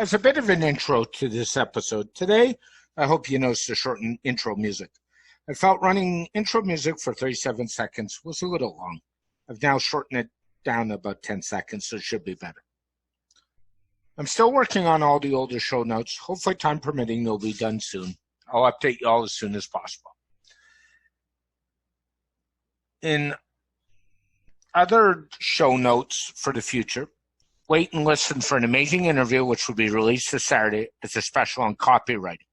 As a bit of an intro to this episode today, I hope you noticed the shortened intro music. I felt running intro music for 37 seconds was a little long. I've now shortened it down to about 10 seconds, so it should be better. I'm still working on all the older show notes. Hopefully, time permitting, they'll be done soon. I'll update you all as soon as possible. In other show notes for the future, wait and listen for an amazing interview which will be released this Saturday as a special on copywriting.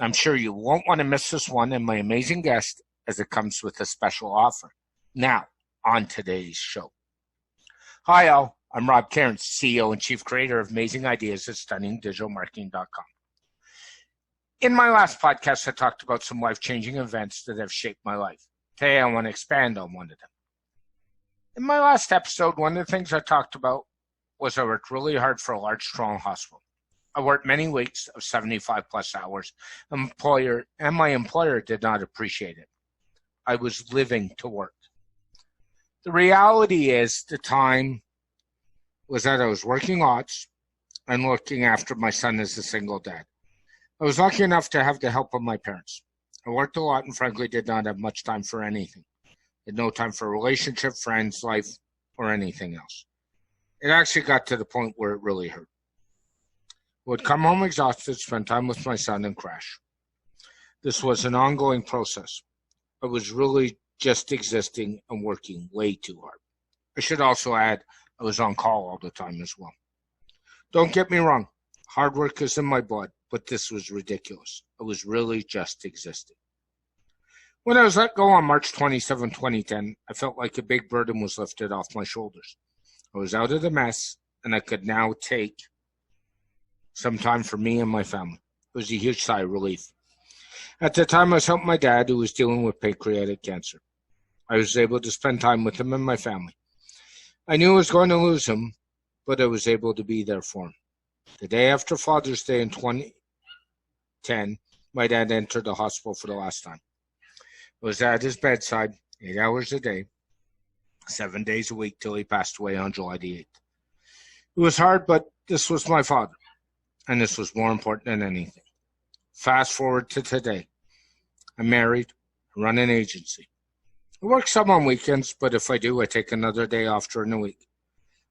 I'm sure you won't want to miss this one and my amazing guest as it comes with a special offer. Now, on today's show. Hi all, I'm Rob Cairns, CEO and Chief Creator of Amazing Ideas at StunningDigitalMarketing.com. In my last podcast, I talked about some life-changing events that have shaped my life. Today, I want to expand on one of them. In my last episode, one of the things I talked about was I worked really hard for a large, strong hospital. I worked many weeks of 75 plus hours. My employer did not appreciate it. I was living to work. The reality is the time was that I was working odds and looking after my son as a single dad. I was lucky enough to have the help of my parents. I worked a lot and frankly did not have much time for anything. I had no time for relationship, friends, life, or anything else. It actually got to the point where it really hurt. I would come home exhausted, spend time with my son, and crash. This was an ongoing process. I was really just existing and working way too hard. I should also add, I was on call all the time as well. Don't get me wrong, hard work is in my blood, but this was ridiculous. I was really just existing. When I was let go on March 27, 2010, I felt like a big burden was lifted off my shoulders. I was out of the mess, and I could now take some time for me and my family. It was a huge sigh of relief. At the time, I was helping my dad, who was dealing with pancreatic cancer. I was able to spend time with him and my family. I knew I was going to lose him, but I was able to be there for him. The day after Father's Day in 2010, my dad entered the hospital for the last time. I was at his bedside 8 hours a day, 7 days a week till he passed away on July the 8th. It was hard, but this was my father, and this was more important than anything. Fast forward to today. I'm married, I run an agency. I work some on weekends, but if I do, I take another day off during the week.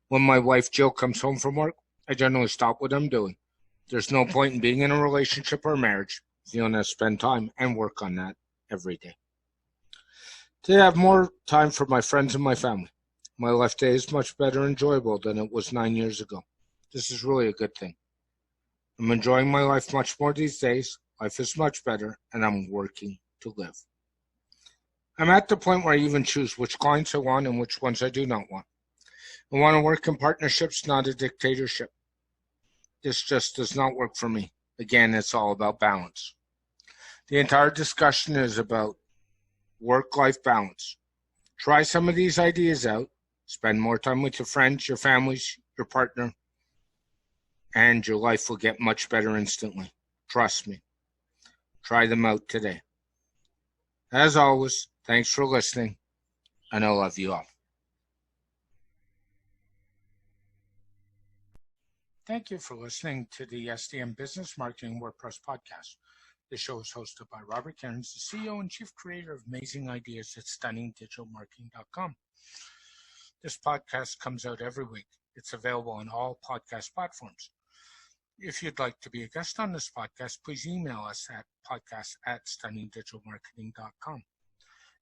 When my wife Jill comes home from work, I generally stop what I'm doing. There's no point in being in a relationship or marriage if you don't have to spend time and work on that every day. Today I have more time for my friends and my family. My life today is much better and enjoyable than it was 9 years ago. This is really a good thing. I'm enjoying my life much more these days. Life is much better, and I'm working to live. I'm at the point where I even choose which clients I want and which ones I do not want. I want to work in partnerships, not a dictatorship. This just does not work for me. Again, it's all about balance. The entire discussion is about work-life balance. Try some of these ideas out. Spend more time with your friends, your families, your partner, and your life will get much better instantly. Trust me. Try them out today. As always, thanks for listening, and I love you all. Thank you for listening to the SDM Business Marketing WordPress podcast. The show is hosted by Robert Cairns, the CEO and Chief Creator of Amazing Ideas at StunningDigitalMarketing.com. This podcast comes out every week. It's available on all podcast platforms. If you'd like to be a guest on this podcast, please email us at podcast@StunningDigitalMarketing.com.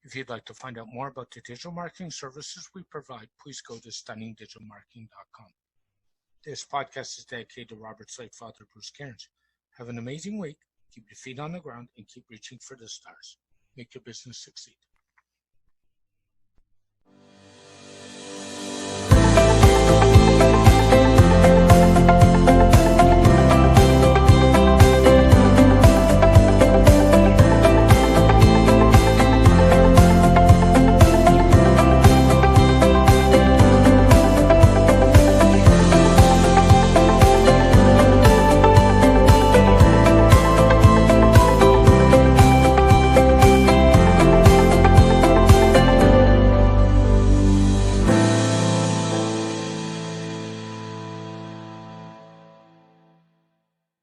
If you'd like to find out more about the digital marketing services we provide, please go to StunningDigitalMarketing.com. This podcast is dedicated to Robert's late father, Bruce Cairns. Have an amazing week. Keep your feet on the ground and keep reaching for the stars. Make your business succeed.